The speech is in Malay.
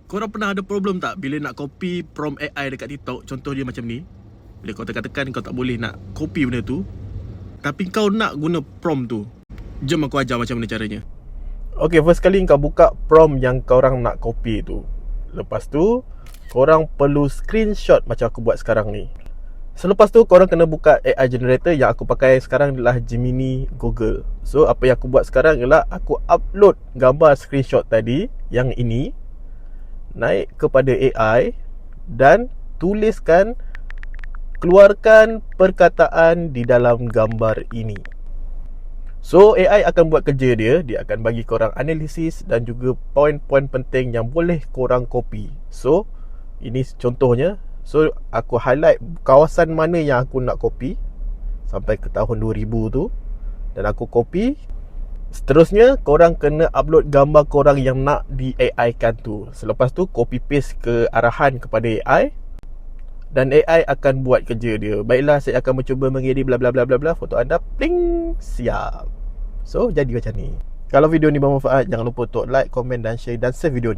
Korang pernah ada problem tak bila nak copy prompt AI dekat TikTok? Contoh dia macam ni. Bila kau tekan-tekan kau tak boleh nak copy benda tu, tapi kau nak guna prompt tu. Jom aku ajar macam mana caranya. Okay, first kali kau buka prompt yang korang nak copy tu. Lepas tu korang perlu screenshot macam aku buat sekarang ni. Selepas tu korang kena buka AI generator. Yang aku pakai sekarang adalah Gemini Google. So apa yang aku buat sekarang ialah aku upload gambar screenshot tadi, yang ini, naik kepada AI dan keluarkan perkataan di dalam gambar ini. So AI akan buat kerja dia. Dia akan bagi korang analisis dan juga poin-poin penting yang boleh korang copy. So ini contohnya. So aku highlight kawasan mana yang aku nak copy sampai ke tahun 2000 tu, dan aku copy. Seterusnya korang kena upload gambar korang yang nak di AI kan tu. Selepas tu copy paste ke arahan kepada AI, dan AI akan buat kerja dia. Baiklah, saya akan mencuba mengedit bla bla bla bla bla. Foto anda pling, siap. So jadi macam ni. Kalau video ni bermanfaat, jangan lupa untuk like, komen dan share dan save video ni.